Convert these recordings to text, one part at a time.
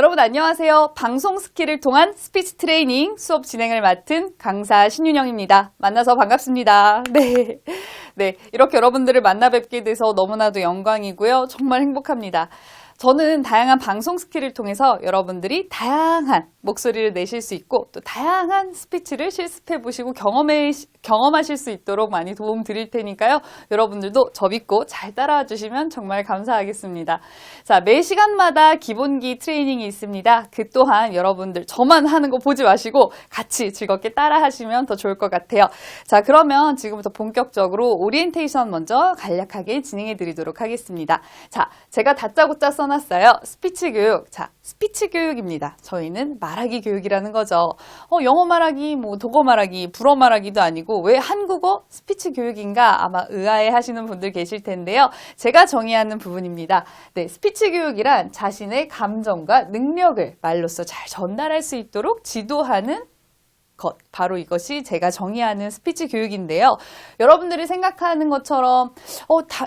여러분 안녕하세요. 방송 스킬을 통한 스피치 트레이닝 수업 진행을 맡은 강사 신윤영입니다. 만나서 반갑습니다. 네, 이렇게 여러분들을 만나 뵙게 돼서 너무나도 영광이고요. 정말 행복합니다. 저는 다양한 방송 스킬을 통해서 여러분들이 다양한 목소리를 내실 수 있고 또 다양한 스피치를 실습해 보시고 경험하실 수 있도록 많이 도움 드릴 테니까요. 여러분들도 저 믿고 잘 따라와 주시면 정말 감사하겠습니다. 자, 매 시간마다 기본기 트레이닝이 있습니다. 그 또한 여러분들 저만 하는 거 보지 마시고 같이 즐겁게 따라 하시면 더 좋을 것 같아요. 자, 그러면 지금부터 본격적으로 오리엔테이션 먼저 간략하게 진행해 드리도록 하겠습니다. 자, 제가 다짜고짜 써놨어요. 스피치 교육. 자, 스피치 교육입니다. 저희는 말하기 교육이라는 거죠. 영어 말하기, 독어 말하기, 불어 말하기도 아니고 왜 한국어 스피치 교육인가 아마 의아해 하시는 분들 계실 텐데요. 제가 정의하는 부분입니다. 네, 스피치 교육이란 자신의 감정과 능력을 말로써 잘 전달할 수 있도록 지도하는 것, 바로 이것이 제가 정의하는 스피치 교육인데요. 여러분들이 생각하는 것처럼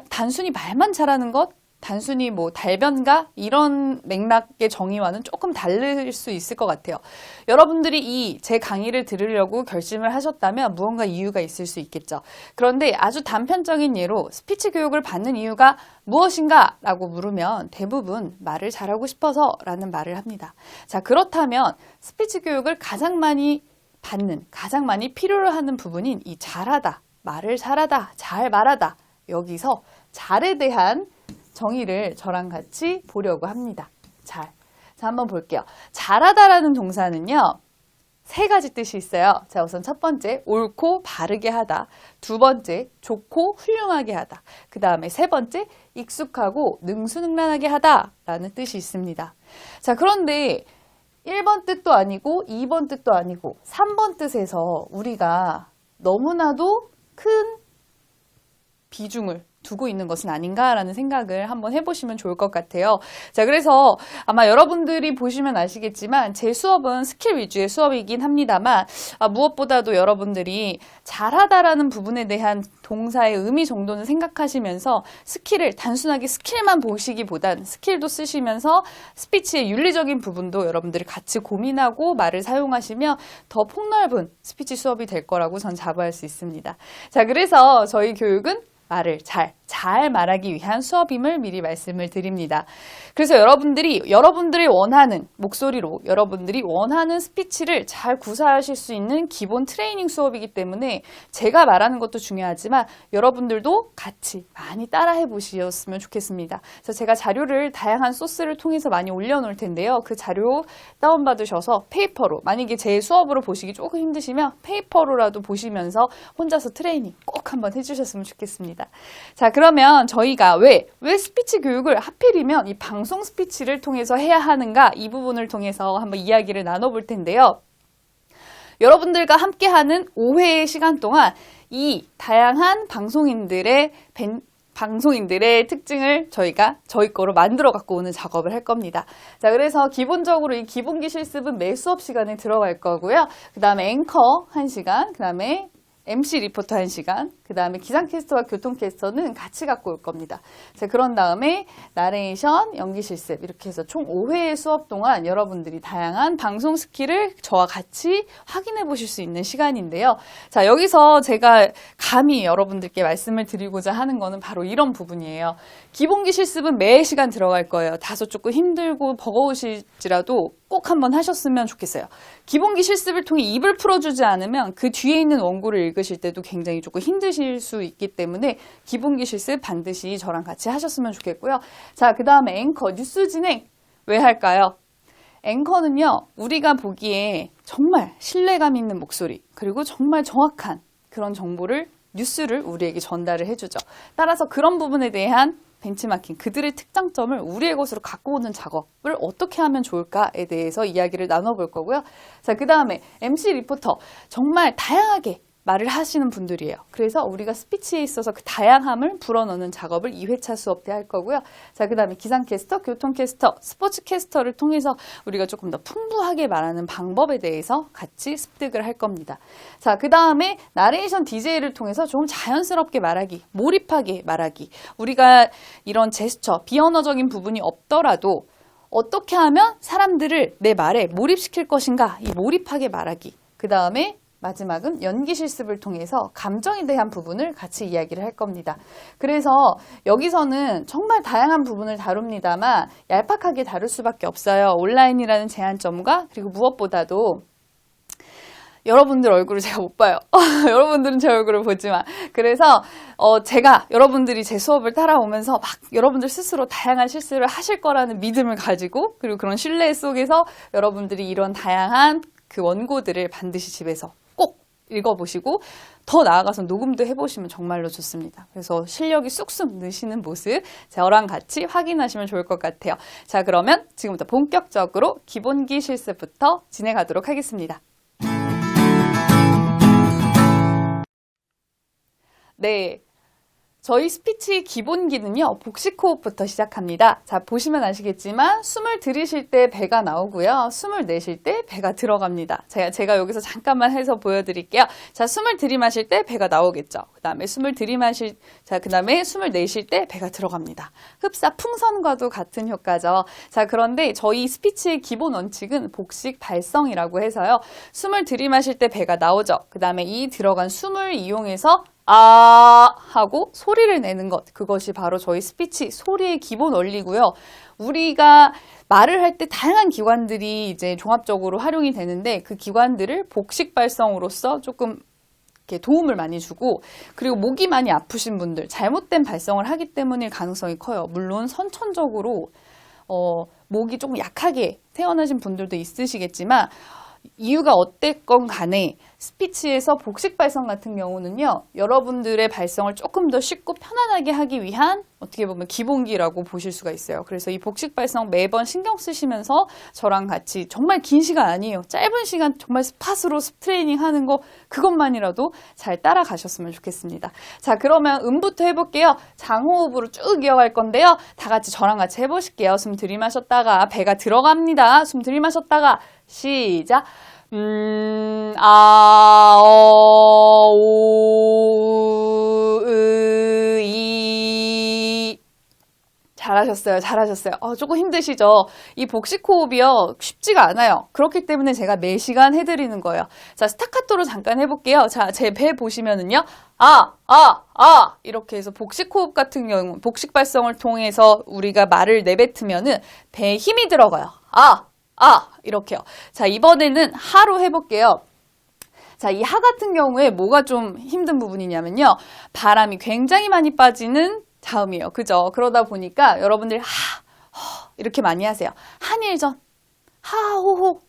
단순히 말만 잘하는 것? 단순히 달변가? 이런 맥락의 정의와는 조금 다를 수 있을 것 같아요. 여러분들이 제 강의를 들으려고 결심을 하셨다면 무언가 이유가 있을 수 있겠죠. 그런데 아주 단편적인 예로 스피치 교육을 받는 이유가 무엇인가? 라고 물으면 대부분 말을 잘하고 싶어서 라는 말을 합니다. 자, 그렇다면 스피치 교육을 가장 많이 받는, 가장 많이 필요로 하는 부분인 이 잘하다, 말을 잘하다, 잘 말하다. 여기서 잘에 대한 정의를 저랑 같이 보려고 합니다. 자, 한번 볼게요. 잘하다라는 동사는요, 세 가지 뜻이 있어요. 자, 우선 첫 번째, 옳고 바르게 하다. 두 번째, 좋고 훌륭하게 하다. 그 다음에 세 번째, 익숙하고 능수능란하게 하다라는 뜻이 있습니다. 자, 그런데 1번 뜻도 아니고 2번 뜻도 아니고 3번 뜻에서 우리가 너무나도 큰 비중을 두고 있는 것은 아닌가라는 생각을 한번 해보시면 좋을 것 같아요. 자, 그래서 아마 여러분들이 보시면 아시겠지만 제 수업은 스킬 위주의 수업이긴 합니다만 무엇보다도 여러분들이 잘하다라는 부분에 대한 동사의 의미 정도는 생각하시면서 스킬을 단순하게 스킬만 보시기보단 스킬도 쓰시면서 스피치의 윤리적인 부분도 여러분들이 같이 고민하고 말을 사용하시면 더 폭넓은 스피치 수업이 될 거라고 전 자부할 수 있습니다. 자, 그래서 저희 교육은 말을 잘 말하기 위한 수업임을 미리 말씀을 드립니다. 그래서 여러분들이 원하는 목소리로 여러분들이 원하는 스피치를 잘 구사하실 수 있는 기본 트레이닝 수업이기 때문에 제가 말하는 것도 중요하지만 여러분들도 같이 많이 따라해 보셨으면 좋겠습니다. 그래서 제가 자료를 다양한 소스를 통해서 많이 올려놓을 텐데요. 그 자료 다운받으셔서 페이퍼로, 만약에 제 수업으로 보시기 조금 힘드시면 페이퍼로라도 보시면서 혼자서 트레이닝 꼭 한번 해주셨으면 좋겠습니다. 자, 그러면 저희가 왜 스피치 교육을 하필이면 이 방송 스피치를 통해서 해야 하는가, 이 부분을 통해서 한번 이야기를 나눠볼 텐데요. 여러분들과 함께하는 5회의 시간 동안 이 다양한 방송인들의 특징을 저희가 저희 거로 만들어 갖고 오는 작업을 할 겁니다. 자, 그래서 기본적으로 이 기본기 실습은 매 수업 시간에 들어갈 거고요. 그 다음에 앵커 1시간, 그 다음에 MC 리포터 1시간, 그 다음에 기상캐스터와 교통캐스터는 같이 갖고 올 겁니다. 자, 그런 다음에 나레이션, 연기 실습 이렇게 해서 총 5회의 수업 동안 여러분들이 다양한 방송 스킬을 저와 같이 확인해 보실 수 있는 시간인데요. 자, 여기서 제가 감히 여러분들께 말씀을 드리고자 하는 거는 바로 이런 부분이에요. 기본기 실습은 매 시간 들어갈 거예요. 다소 조금 힘들고 버거우실지라도 꼭 한번 하셨으면 좋겠어요. 기본기 실습을 통해 입을 풀어주지 않으면 그 뒤에 있는 원고를 읽으실 때도 굉장히 조금 힘드실 수 있기 때문에 기본기 실습 반드시 저랑 같이 하셨으면 좋겠고요. 자, 그 다음에 앵커, 뉴스 진행 왜 할까요? 앵커는요, 우리가 보기에 정말 신뢰감 있는 목소리, 그리고 정말 정확한 그런 정보를, 뉴스를 우리에게 전달을 해주죠. 따라서 그런 부분에 대한 벤치마킹, 그들의 특장점을 우리의 것으로 갖고 오는 작업을 어떻게 하면 좋을까에 대해서 이야기를 나눠볼 거고요. 자, 그 다음에 MC 리포터, 정말 다양하게 말을 하시는 분들이에요. 그래서 우리가 스피치에 있어서 그 다양함을 불어넣는 작업을 2회차 수업 때 할 거고요. 자, 그 다음에 기상캐스터, 교통캐스터, 스포츠캐스터를 통해서 우리가 조금 더 풍부하게 말하는 방법에 대해서 같이 습득을 할 겁니다. 자, 그 다음에 나레이션 DJ를 통해서 좀 자연스럽게 말하기, 몰입하게 말하기, 우리가 이런 제스처, 비언어적인 부분이 없더라도 어떻게 하면 사람들을 내 말에 몰입시킬 것인가, 이 몰입하게 말하기. 그 다음에 마지막은 연기 실습을 통해서 감정에 대한 부분을 같이 이야기를 할 겁니다. 그래서 여기서는 정말 다양한 부분을 다룹니다만 얄팍하게 다룰 수밖에 없어요. 온라인이라는 제한점과 그리고 무엇보다도 여러분들 얼굴을 제가 못 봐요. 여러분들은 제 얼굴을 보지만. 그래서 제가 여러분들이 제 수업을 따라오면서 막 여러분들 스스로 다양한 실수를 하실 거라는 믿음을 가지고 그리고 그런 신뢰 속에서 여러분들이 이런 다양한 그 원고들을 반드시 집에서 꼭 읽어보시고 더 나아가서 녹음도 해보시면 정말로 좋습니다. 그래서 실력이 쑥쑥 느시는 모습 저랑 같이 확인하시면 좋을 것 같아요. 자, 그러면 지금부터 본격적으로 기본기 실습부터 진행하도록 하겠습니다. 네, 저희 스피치 기본기는요, 복식 호흡부터 시작합니다. 자, 보시면 아시겠지만 숨을 들이쉴 때 배가 나오고요, 숨을 내쉴 때 배가 들어갑니다. 제가 여기서 잠깐만 해서 보여드릴게요. 자, 숨을 들이마실 때 배가 나오겠죠. 그 다음에 숨을 내쉴 때 배가 들어갑니다. 흡사 풍선과도 같은 효과죠. 자, 그런데 저희 스피치의 기본 원칙은 복식 발성이라고 해서요, 숨을 들이마실 때 배가 나오죠. 그 다음에 이 들어간 숨을 이용해서 아 하고 소리를 내는 것, 그것이 바로 저희 스피치 소리의 기본 원리고요. 우리가 말을 할 때 다양한 기관들이 이제 종합적으로 활용이 되는데 그 기관들을 복식 발성으로서 조금 이렇게 도움을 많이 주고, 그리고 목이 많이 아프신 분들, 잘못된 발성을 하기 때문일 가능성이 커요. 물론 선천적으로 목이 조금 약하게 태어나신 분들도 있으시겠지만 이유가 어땠건 간에 스피치에서 복식 발성 같은 경우는요, 여러분들의 발성을 조금 더 쉽고 편안하게 하기 위한 어떻게 보면 기본기라고 보실 수가 있어요. 그래서 이 복식 발성 매번 신경 쓰시면서 저랑 같이 정말 긴 시간 아니에요. 짧은 시간 정말 스팟으로 트레이닝 하는 거 그것만이라도 잘 따라가셨으면 좋겠습니다. 자, 그러면 음부터 해볼게요. 장호흡으로 쭉 이어갈 건데요. 다 같이 저랑 같이 해보실게요. 숨 들이마셨다가 배가 들어갑니다. 숨 들이마셨다가 시작. 이. 잘하셨어요. 조금 힘드시죠? 이 복식 호흡이요, 쉽지가 않아요. 그렇기 때문에 제가 매 시간 해드리는 거예요. 자, 스타카토로 잠깐 해볼게요. 자, 제 배 보시면은요, 이렇게 해서 복식 호흡 같은 경우, 복식 발성을 통해서 우리가 말을 내뱉으면은 배에 힘이 들어가요. 이렇게요. 자, 이번에는 하로 해볼게요. 자, 이 하 같은 경우에 뭐가 좀 힘든 부분이냐면요, 바람이 굉장히 많이 빠지는 자음이에요. 그죠? 그러다 보니까 여러분들 이렇게 많이 하세요. 한일전, 하호호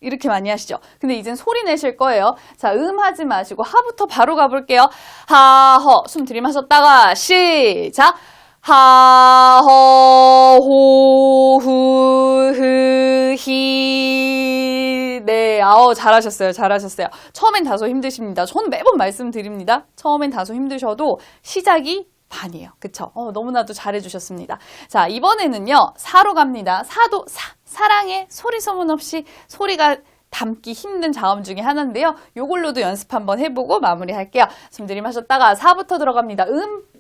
이렇게 많이 하시죠. 근데 이젠 소리 내실 거예요. 자, 하지 마시고 하부터 바로 가볼게요. 하허, 숨 들이마셨다가 시작. 하호후히. 네, 잘하셨어요. 처음엔 다소 힘드십니다. 저는 매번 말씀드립니다. 처음엔 다소 힘드셔도 시작이 반이에요. 그쵸? 너무나도 잘해주셨습니다. 자, 이번에는요, 사로 갑니다. 사도 사랑의 소리 소문 없이 소리가 담기 힘든 자음 중에 하나인데요. 요걸로도 연습 한번 해보고 마무리할게요. 숨 들이마셨다가 사부터 들어갑니다.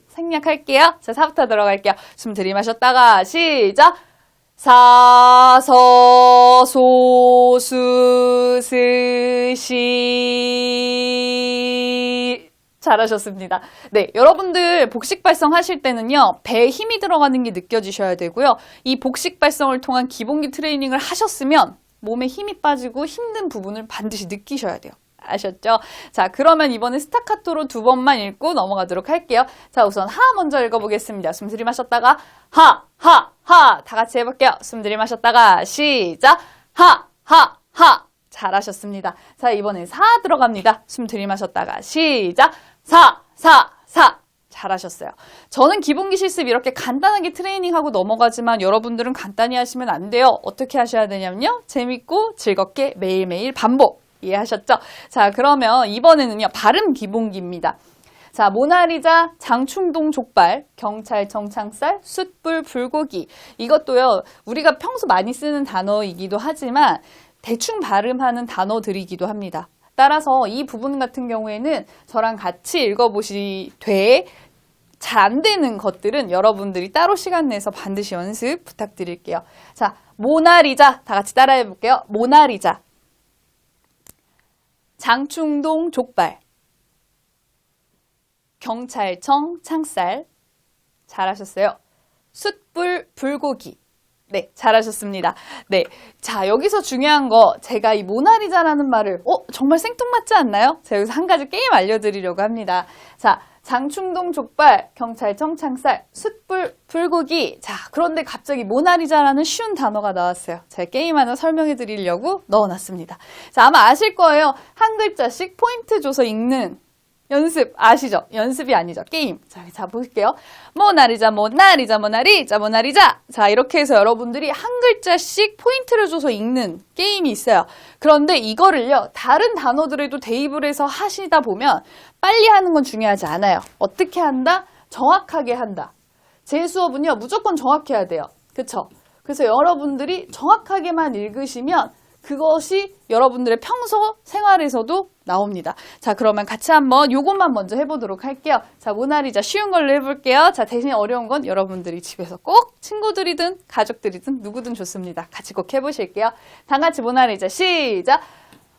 생략할게요. 자, 사부터 들어갈게요. 숨 들이마셨다가 시작. 사, 서, 소, 수, 스, 시. 잘하셨습니다. 네, 여러분들 복식 발성 하실 때는요, 배에 힘이 들어가는 게 느껴지셔야 되고요. 이 복식 발성을 통한 기본기 트레이닝을 하셨으면 몸에 힘이 빠지고 힘든 부분을 반드시 느끼셔야 돼요. 아셨죠? 자, 그러면 이번에 스타카토로 2번만 읽고 넘어가도록 할게요. 자, 우선 하 먼저 읽어보겠습니다. 숨 들이마셨다가 하 다 같이 해볼게요. 숨 들이마셨다가 시작. 하 잘하셨습니다. 자, 이번에 사 들어갑니다. 숨 들이마셨다가 시작. 사 잘하셨어요. 저는 기본기 실습 이렇게 간단하게 트레이닝하고 넘어가지만 여러분들은 간단히 하시면 안 돼요. 어떻게 하셔야 되냐면요, 재밌고 즐겁게 매일매일 반복. 이해하셨죠? 자, 그러면 이번에는요, 발음 기본기입니다. 자, 모나리자, 장충동 족발, 경찰청 창살, 숯불 불고기. 이것도요, 우리가 평소 많이 쓰는 단어이기도 하지만 대충 발음하는 단어들이기도 합니다. 따라서 이 부분 같은 경우에는 저랑 같이 읽어보시되 잘 안 되는 것들은 여러분들이 따로 시간 내서 반드시 연습 부탁드릴게요. 자, 모나리자 다 같이 따라해 볼게요. 모나리자. 장충동 족발. 경찰청 창살. 잘하셨어요. 숯불 불고기. 네, 잘하셨습니다. 네, 자, 여기서 중요한 거 제가 이 모나리자라는 말을 정말 생뚱맞지 않나요? 제가 여기서 한 가지 게임 알려드리려고 합니다. 자, 장충동 족발, 경찰청 창살, 숯불 불고기. 자, 그런데 갑자기 모나리자라는 쉬운 단어가 나왔어요. 제가 게임 하나 설명해 드리려고 넣어놨습니다. 자, 아마 아실 거예요. 한 글자씩 포인트 줘서 읽는 연습 아시죠? 연습이 아니죠. 게임. 자, 볼게요. 모나리자, 모나리자, 모나리자, 모나리자. 자, 이렇게 해서 여러분들이 한 글자씩 포인트를 줘서 읽는 게임이 있어요. 그런데 이거를요, 다른 단어들에도 대입을 해서 하시다 보면 빨리 하는 건 중요하지 않아요. 어떻게 한다? 정확하게 한다. 제 수업은요, 무조건 정확해야 돼요. 그쵸? 그래서 여러분들이 정확하게만 읽으시면 그것이 여러분들의 평소 생활에서도 나옵니다. 자, 그러면 같이 한번 요것만 먼저 해보도록 할게요. 자, 모나리자 쉬운 걸로 해볼게요. 자, 대신 어려운 건 여러분들이 집에서 꼭 친구들이든 가족들이든 누구든 좋습니다. 같이 꼭 해보실게요. 다 같이 모나리자 시작!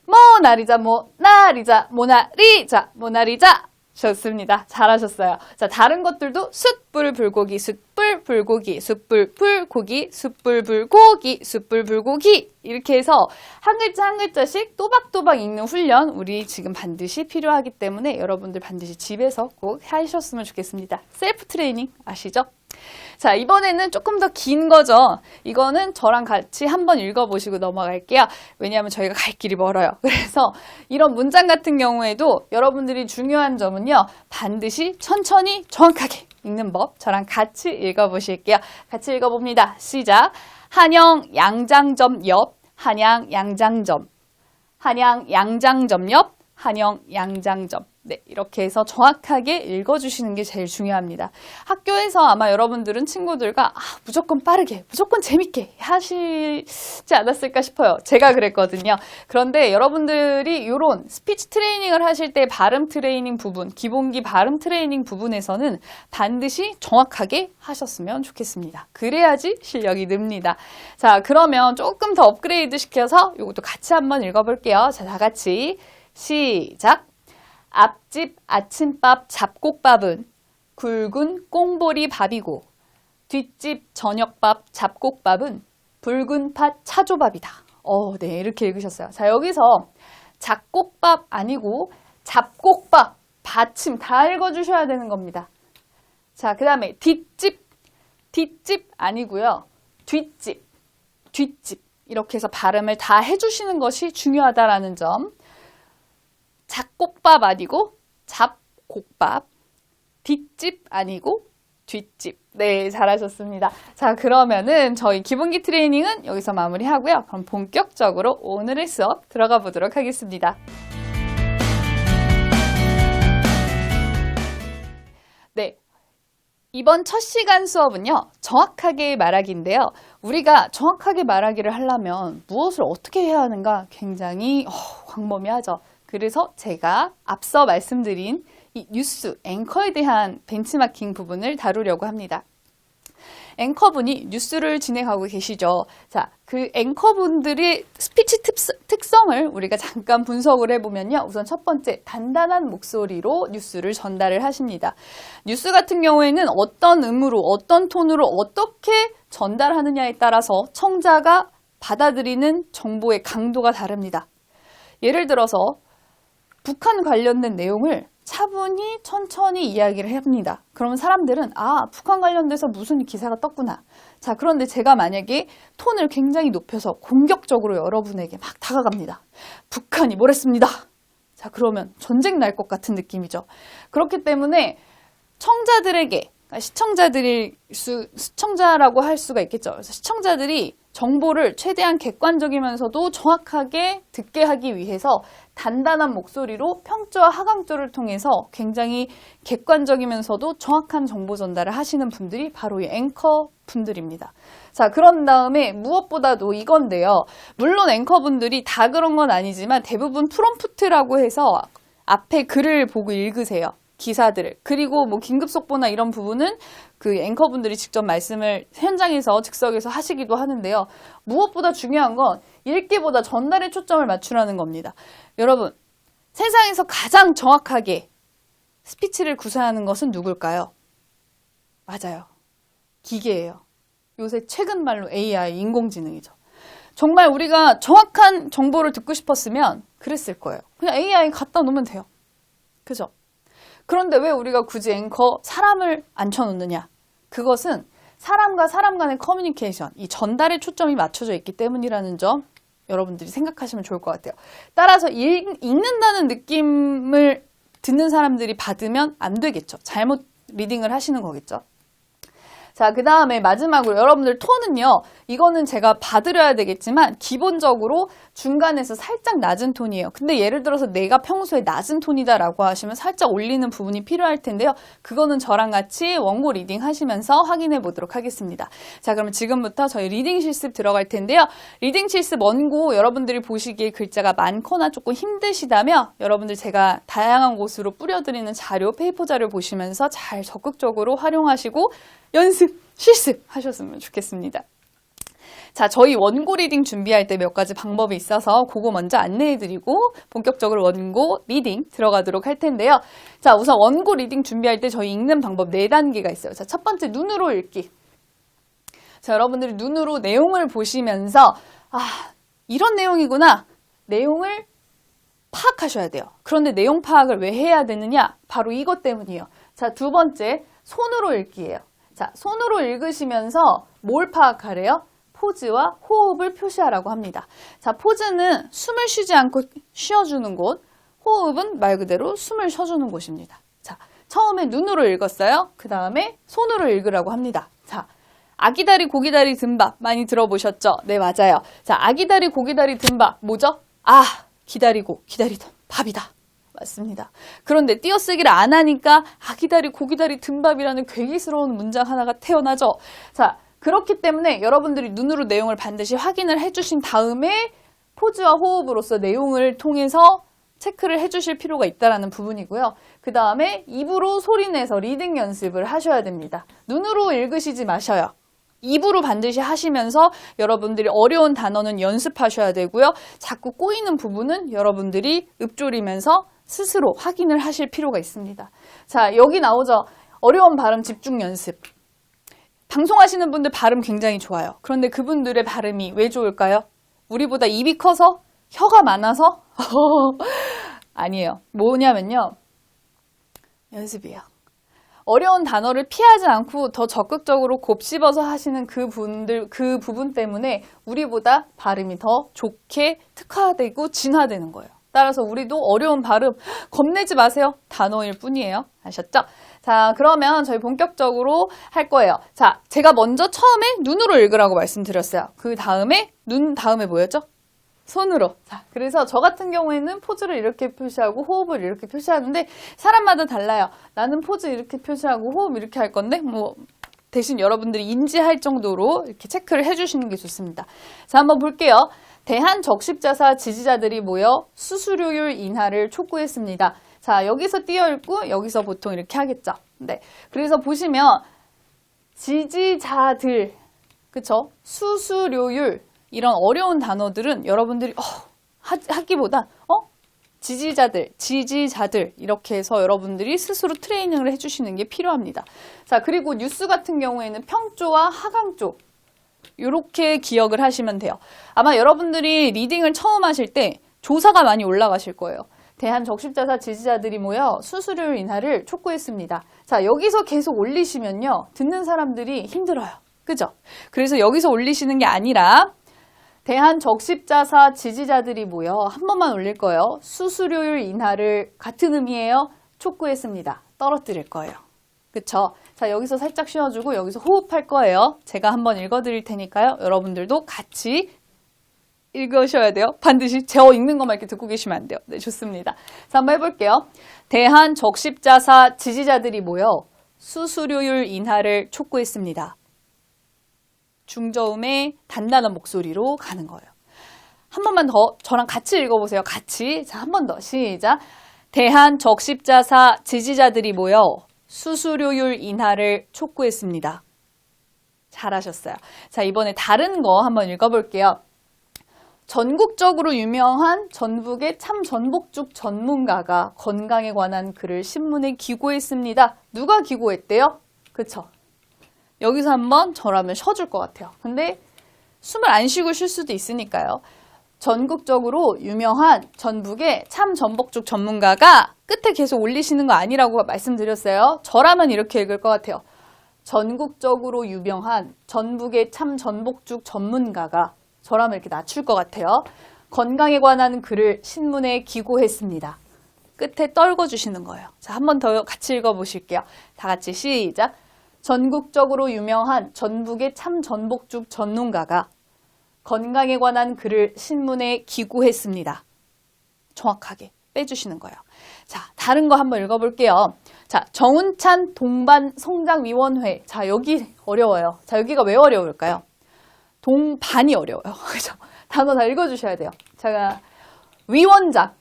모나리자, 모나리자, 모나리자, 모나리자. 좋습니다. 잘하셨어요. 자, 다른 것들도 숯불 불고기, 숯불 불고기, 숯불 불고기, 숯불 불고기, 숯불 불고기 이렇게 해서 한 글자 한 글자씩 또박또박 읽는 훈련 우리 지금 반드시 필요하기 때문에 여러분들 반드시 집에서 꼭 하셨으면 좋겠습니다. 셀프 트레이닝 아시죠? 자, 이번에는 조금 더 긴 거죠. 이거는 저랑 같이 한번 읽어보시고 넘어갈게요. 왜냐하면 저희가 갈 길이 멀어요. 그래서 이런 문장 같은 경우에도 여러분들이 중요한 점은요. 반드시 천천히 정확하게 읽는 법 저랑 같이 읽어보실게요. 같이 읽어봅니다. 시작! 한영 양장점 옆, 한양 양장점. 한양 양장점 옆, 한영 양장점. 네, 이렇게 해서 정확하게 읽어주시는 게 제일 중요합니다. 학교에서 아마 여러분들은 친구들과 무조건 빠르게, 무조건 재밌게 하시지 않았을까 싶어요. 제가 그랬거든요. 그런데 여러분들이 이런 스피치 트레이닝을 하실 때 발음 트레이닝 부분, 기본기 발음 트레이닝 부분에서는 반드시 정확하게 하셨으면 좋겠습니다. 그래야지 실력이 늡니다. 자, 그러면 조금 더 업그레이드 시켜서 이것도 같이 한번 읽어볼게요. 자, 다 같이 시작! 앞집 아침밥 잡곡밥은 굵은 꽁보리 밥이고 뒷집 저녁밥 잡곡밥은 붉은 팥 차조밥이다. 네, 이렇게 읽으셨어요. 자, 여기서 잡곡밥 아니고 잡곡밥, 받침 다 읽어주셔야 되는 겁니다. 자, 그 다음에 뒷집 아니고요. 뒷집 이렇게 해서 발음을 다 해주시는 것이 중요하다라는 점. 잡곡밥 아니고 잡곡밥, 뒷집 아니고 뒷집. 네, 잘하셨습니다. 자, 그러면은 저희 기본기 트레이닝은 여기서 마무리하고요. 그럼 본격적으로 오늘의 수업 들어가 보도록 하겠습니다. 네, 이번 첫 시간 수업은요. 정확하게 말하기인데요. 우리가 정확하게 말하기를 하려면 무엇을 어떻게 해야 하는가 굉장히 광범위하죠. 그래서 제가 앞서 말씀드린 이 뉴스, 앵커에 대한 벤치마킹 부분을 다루려고 합니다. 앵커분이 뉴스를 진행하고 계시죠. 자, 그 앵커분들의 스피치 특성을 우리가 잠깐 분석을 해보면요. 우선 첫 번째, 단단한 목소리로 뉴스를 전달을 하십니다. 뉴스 같은 경우에는 어떤 음으로, 어떤 톤으로 어떻게 전달하느냐에 따라서 청자가 받아들이는 정보의 강도가 다릅니다. 예를 들어서 북한 관련된 내용을 차분히 천천히 이야기를 합니다. 그러면 사람들은 북한 관련돼서 무슨 기사가 떴구나. 자, 그런데 제가 만약에 톤을 굉장히 높여서 공격적으로 여러분에게 막 다가갑니다. 북한이 뭐랬습니다. 자, 그러면 전쟁 날 것 같은 느낌이죠. 그렇기 때문에 청자들에게, 시청자라고 할 수가 있겠죠. 그래서 시청자들이 정보를 최대한 객관적이면서도 정확하게 듣게 하기 위해서 단단한 목소리로 평조와 하강조를 통해서 굉장히 객관적이면서도 정확한 정보 전달을 하시는 분들이 바로 이 앵커 분들입니다. 자, 그런 다음에 무엇보다도 이건데요. 물론 앵커분들이 다 그런 건 아니지만 대부분 프롬프트라고 해서 앞에 글을 보고 읽으세요. 기사들, 그리고 뭐 긴급 속보나 이런 부분은 그 앵커분들이 직접 말씀을 현장에서 즉석에서 하시기도 하는데요. 무엇보다 중요한 건 읽기보다 전달에 초점을 맞추라는 겁니다. 여러분, 세상에서 가장 정확하게 스피치를 구사하는 것은 누굴까요? 맞아요. 기계예요. 요새 최근 말로 AI, 인공지능이죠. 정말 우리가 정확한 정보를 듣고 싶었으면 그랬을 거예요. 그냥 AI 갖다 놓으면 돼요. 그죠? 그런데 왜 우리가 굳이 앵커 사람을 앉혀놓느냐? 그것은 사람과 사람 간의 커뮤니케이션, 이 전달에 초점이 맞춰져 있기 때문이라는 점 여러분들이 생각하시면 좋을 것 같아요. 따라서 읽는다는 느낌을 듣는 사람들이 받으면 안 되겠죠. 잘못 리딩을 하시는 거겠죠. 자, 그 다음에 마지막으로 여러분들 톤은요. 이거는 제가 봐드려야 되겠지만 기본적으로 중간에서 살짝 낮은 톤이에요. 근데 예를 들어서 내가 평소에 낮은 톤이다라고 하시면 살짝 올리는 부분이 필요할 텐데요. 그거는 저랑 같이 원고 리딩 하시면서 확인해 보도록 하겠습니다. 자, 그럼 지금부터 저희 리딩 실습 들어갈 텐데요. 리딩 실습 원고 여러분들이 보시기에 글자가 많거나 조금 힘드시다면 여러분들 제가 다양한 곳으로 뿌려드리는 자료, 페이퍼 자료 보시면서 잘 적극적으로 활용하시고 연습, 실습 하셨으면 좋겠습니다. 자, 저희 원고 리딩 준비할 때 몇 가지 방법이 있어서 그거 먼저 안내해드리고 본격적으로 원고 리딩 들어가도록 할 텐데요. 자, 우선 원고 리딩 준비할 때 저희 읽는 방법 4단계가 있어요. 자, 첫 번째 눈으로 읽기. 자, 여러분들이 눈으로 내용을 보시면서 이런 내용이구나. 내용을 파악하셔야 돼요. 그런데 내용 파악을 왜 해야 되느냐? 바로 이것 때문이에요. 자, 두 번째 손으로 읽기예요. 자, 손으로 읽으시면서 뭘 파악하래요? 포즈와 호흡을 표시하라고 합니다. 자, 포즈는 숨을 쉬지 않고 쉬어주는 곳, 호흡은 말 그대로 숨을 쉬어주는 곳입니다. 자, 처음에 눈으로 읽었어요. 그 다음에 손으로 읽으라고 합니다. 자, 아기다리, 고기다리, 든밥 많이 들어보셨죠? 네, 맞아요. 자, 아기다리, 고기다리, 든밥 뭐죠? 기다리고 기다리던 밥이다. 맞습니다. 그런데 띄어쓰기를 안 하니까 아기다리, 고기다리, 든밥이라는 괴기스러운 문장 하나가 태어나죠. 자, 그렇기 때문에 여러분들이 눈으로 내용을 반드시 확인을 해주신 다음에 포즈와 호흡으로서 내용을 통해서 체크를 해주실 필요가 있다는 부분이고요. 그 다음에 입으로 소리내서 리딩 연습을 하셔야 됩니다. 눈으로 읽으시지 마셔요. 입으로 반드시 하시면서 여러분들이 어려운 단어는 연습하셔야 되고요. 자꾸 꼬이는 부분은 여러분들이 읊조리면서 스스로 확인을 하실 필요가 있습니다. 자, 여기 나오죠. 어려운 발음 집중 연습. 방송하시는 분들 발음 굉장히 좋아요. 그런데 그분들의 발음이 왜 좋을까요? 우리보다 입이 커서? 혀가 많아서? 아니에요. 뭐냐면요. 연습이에요. 어려운 단어를 피하지 않고 더 적극적으로 곱씹어서 하시는 그 부분 때문에 우리보다 발음이 더 좋게 특화되고 진화되는 거예요. 따라서 우리도 어려운 발음 겁내지 마세요. 단어일 뿐이에요. 아셨죠? 자, 그러면 저희 본격적으로 할 거예요. 자, 제가 먼저 처음에 눈으로 읽으라고 말씀드렸어요. 그 다음에 눈 다음에 뭐였죠? 손으로. 자, 그래서 저 같은 경우에는 포즈를 이렇게 표시하고 호흡을 이렇게 표시하는데 사람마다 달라요. 나는 포즈 이렇게 표시하고 호흡 이렇게 할 건데 대신 여러분들이 인지할 정도로 이렇게 체크를 해주시는 게 좋습니다. 자, 한번 볼게요. 대한적십자사 지지자들이 모여 수수료율 인하를 촉구했습니다. 자, 여기서 띄어 읽고 여기서 보통 이렇게 하겠죠. 네. 그래서 보시면 지지자들, 그쵸? 수수료율 이런 어려운 단어들은 여러분들이 하기보다 지지자들 이렇게 해서 여러분들이 스스로 트레이닝을 해주시는 게 필요합니다. 자, 그리고 뉴스 같은 경우에는 평조와 하강조 이렇게 기억을 하시면 돼요. 아마 여러분들이 리딩을 처음 하실 때 조사가 많이 올라가실 거예요. 대한적십자사 지지자들이 모여 수수료율 인하를 촉구했습니다. 자, 여기서 계속 올리시면요. 듣는 사람들이 힘들어요. 그죠? 그래서 여기서 올리시는 게 아니라 대한적십자사 지지자들이 모여 한 번만 올릴 거예요. 수수료율 인하를 같은 의미예요. 촉구했습니다. 떨어뜨릴 거예요. 그쵸? 자, 여기서 살짝 쉬어주고 여기서 호흡할 거예요. 제가 한번 읽어드릴 테니까요. 여러분들도 같이 읽으셔야 돼요. 반드시 제 읽는 것만 이렇게 듣고 계시면 안 돼요. 네, 좋습니다. 자, 한번 해볼게요. 대한적십자사 지지자들이 모여 수수료율 인하를 촉구했습니다. 중저음의 단단한 목소리로 가는 거예요. 한 번만 더 저랑 같이 읽어보세요. 같이. 자, 한 번 더. 시작. 대한적십자사 지지자들이 모여 수수료율 인하를 촉구했습니다. 잘하셨어요. 자, 이번에 다른 거 한번 읽어볼게요. 전국적으로 유명한 전북의 참전복죽 전문가가 건강에 관한 글을 신문에 기고했습니다. 누가 기고했대요? 그쵸? 여기서 한번 저라면 쉬어줄 것 같아요. 근데 숨을 안 쉬고 쉴 수도 있으니까요. 전국적으로 유명한 전북의 참전복죽 전문가가 끝에 계속 올리시는 거 아니라고 말씀드렸어요. 저라면 이렇게 읽을 것 같아요. 전국적으로 유명한 전북의 참전복죽 전문가가 저라면 이렇게 낮출 것 같아요. 건강에 관한 글을 신문에 기고했습니다. 끝에 떨궈주시는 거예요. 자, 한 번 더 같이 읽어보실게요. 다 같이 시작. 전국적으로 유명한 전북의 참전복죽 전문가가 건강에 관한 글을 신문에 기고했습니다. 정확하게 빼주시는 거예요. 자, 다른 거 한번 읽어볼게요. 자, 정운찬 동반성장위원회. 자, 여기 어려워요. 자, 여기가 왜 어려울까요? 동반이 어려워요. 그죠? 단어 다 읽어주셔야 돼요. 제가 위원장,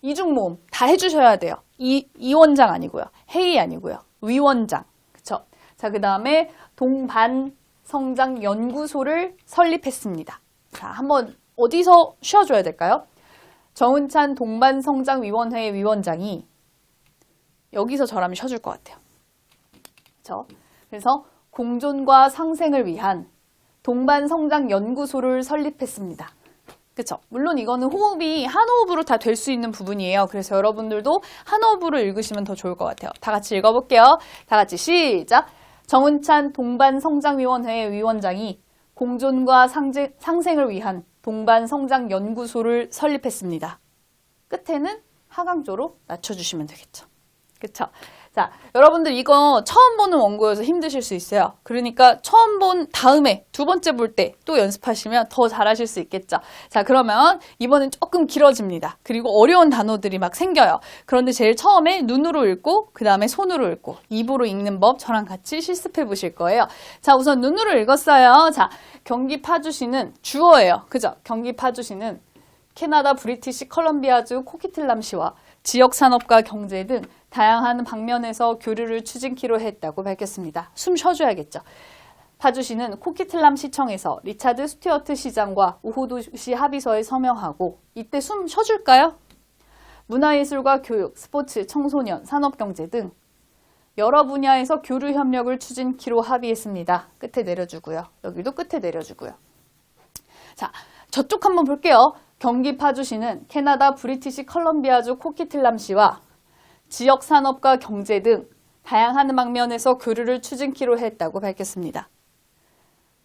이중모음 다 해주셔야 돼요. 이원장 아니고요. 회의 아니고요. 위원장. 그쵸? 자, 그 다음에 동반성장연구소를 설립했습니다. 자, 한번 어디서 쉬어줘야 될까요? 정은찬 동반성장위원회 위원장이 여기서 저라면 쉬어줄 것 같아요. 그쵸? 그래서 공존과 상생을 위한 동반성장연구소를 설립했습니다. 그쵸? 물론 이거는 호흡이 한 호흡으로 다 될 수 있는 부분이에요. 그래서 여러분들도 한 호흡으로 읽으시면 더 좋을 것 같아요. 다 같이 읽어볼게요. 다 같이 시작! 정은찬 동반성장위원회 위원장이 공존과 상생을 위한 동반성장연구소를 설립했습니다. 끝에는 하강조로 낮춰주시면 되겠죠. 그쵸? 자, 여러분들 이거 처음 보는 원고여서 힘드실 수 있어요. 그러니까 처음 본 다음에 두 번째 볼 때 또 연습하시면 더 잘하실 수 있겠죠. 자, 그러면 이번엔 조금 길어집니다. 그리고 어려운 단어들이 막 생겨요. 그런데 제일 처음에 눈으로 읽고 그 다음에 손으로 읽고 입으로 읽는 법 저랑 같이 실습해 보실 거예요. 자, 우선 눈으로 읽었어요. 자, 경기 파주시는 주어예요. 그죠? 경기 파주시는 캐나다 브리티시 컬럼비아주 코키틀람시와 지역산업과 경제 등 다양한 방면에서 교류를 추진키로 했다고 밝혔습니다. 숨 쉬어줘야겠죠. 파주시는 코키틀람 시청에서 리차드 스튜어트 시장과 우호도시 합의서에 서명하고 이때 숨 쉬어줄까요? 문화예술과 교육, 스포츠, 청소년, 산업경제 등 여러 분야에서 교류 협력을 추진키로 합의했습니다. 끝에 내려주고요. 여기도 끝에 내려주고요. 자, 저쪽 한번 볼게요. 경기 파주시는 캐나다 브리티시 컬럼비아주 코키틀람시와 지역 산업과 경제 등 다양한 방면에서 교류를 추진키로 했다고 밝혔습니다.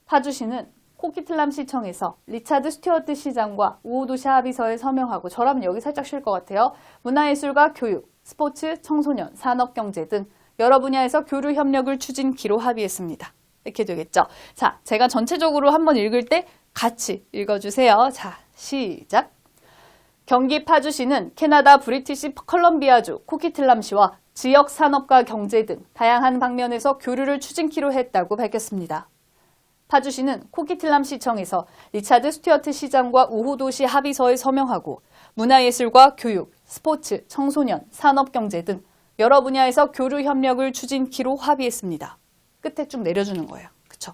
파주시는 코키틀람 시청에서 리차드 스튜어트 시장과 우호도시 합의서에 서명하고 저라면 여기 살짝 쉴 것 같아요. 문화예술과 교육, 스포츠, 청소년, 산업경제 등 여러 분야에서 교류 협력을 추진키로 합의했습니다. 이렇게 되겠죠. 자, 제가 전체적으로 한번 읽을 때 같이 읽어주세요. 자, 시작! 경기 파주시는 캐나다 브리티시 컬럼비아주 코키틀람시와 지역 산업과 경제 등 다양한 방면에서 교류를 추진키로 했다고 밝혔습니다. 파주시는 코키틀람 시청에서 리차드 스튜어트 시장과 우호도시 합의서에 서명하고 문화예술과 교육, 스포츠, 청소년, 산업경제 등 여러 분야에서 교류 협력을 추진키로 합의했습니다. 끝에 쭉 내려주는 거예요. 그쵸?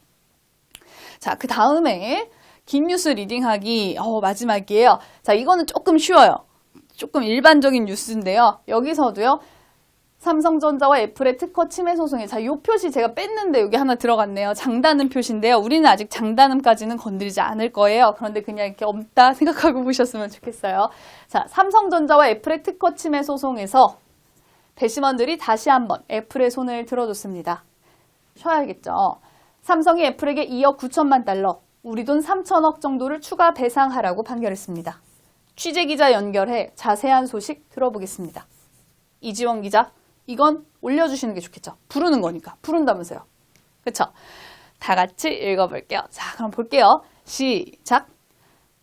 자, 그 다음에 긴 뉴스 리딩하기 마지막이에요. 자, 이거는 조금 쉬워요. 조금 일반적인 뉴스인데요. 여기서도요. 삼성전자와 애플의 특허 침해 소송에 자, 이 표시 제가 뺐는데 여기 하나 들어갔네요. 장단음 표시인데요. 우리는 아직 장단음까지는 건드리지 않을 거예요. 그런데 그냥 이렇게 없다 생각하고 보셨으면 좋겠어요. 자, 삼성전자와 애플의 특허 침해 소송에서 배심원들이 다시 한번 애플의 손을 들어줬습니다. 쉬어야겠죠. 삼성이 애플에게 2억 9천만 달러, 우리 돈 3천억 정도를 추가 배상하라고 판결했습니다. 취재기자 연결해 자세한 소식 들어보겠습니다. 이지원 기자, 이건 올려주시는 게 좋겠죠. 부르는 거니까. 부른다면서요. 그쵸? 다 같이 읽어볼게요. 자, 그럼 볼게요. 시작!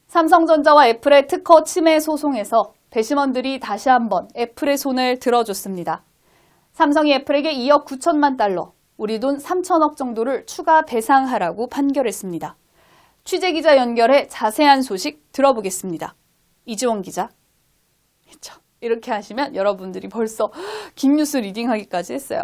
삼성전자와 애플의 특허 침해 소송에서 배심원들이 다시 한번 애플의 손을 들어줬습니다. 삼성이 애플에게 2억 9천만 달러, 우리 돈 3천억 정도를 추가 배상하라고 판결했습니다. 취재기자 연결해 자세한 소식 들어보겠습니다. 이지원 기자. 그렇죠. 이렇게 하시면 여러분들이 벌써 긴 뉴스 리딩하기까지 했어요.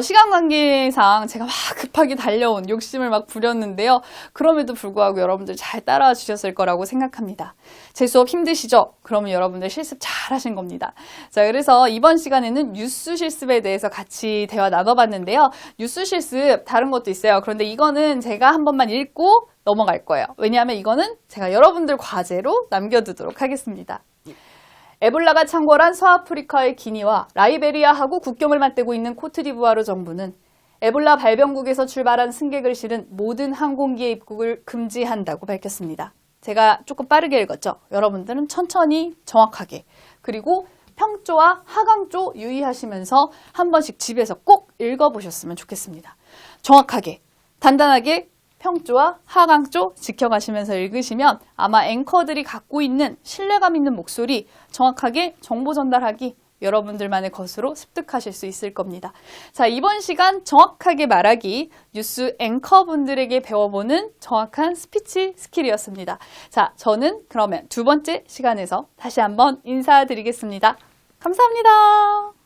시간 관계상 제가 막 급하게 달려온 욕심을 막 부렸는데요. 그럼에도 불구하고 여러분들 잘 따라와 주셨을 거라고 생각합니다. 제 수업 힘드시죠? 그러면 여러분들 실습 잘 하신 겁니다. 자, 그래서 이번 시간에는 뉴스 실습에 대해서 같이 대화 나눠봤는데요. 뉴스 실습 다른 것도 있어요. 그런데 이거는 제가 한 번만 읽고 넘어갈 거예요. 왜냐하면 이거는 제가 여러분들 과제로 남겨두도록 하겠습니다. 에볼라가 창궐한 서아프리카의 기니와 라이베리아하고 국경을 맞대고 있는 코트디부아르 정부는 에볼라 발병국에서 출발한 승객을 실은 모든 항공기의 입국을 금지한다고 밝혔습니다. 제가 조금 빠르게 읽었죠? 여러분들은 천천히 정확하게 그리고 평조와 하강조 유의하시면서 한 번씩 집에서 꼭 읽어보셨으면 좋겠습니다. 정확하게, 단단하게 평조와 하강조 지켜가시면서 읽으시면 아마 앵커들이 갖고 있는 신뢰감 있는 목소리 정확하게 정보 전달하기 여러분들만의 것으로 습득하실 수 있을 겁니다. 자, 이번 시간 정확하게 말하기 뉴스 앵커분들에게 배워보는 정확한 스피치 스킬이었습니다. 자, 저는 그러면 두 번째 시간에서 다시 한번 인사드리겠습니다. 감사합니다.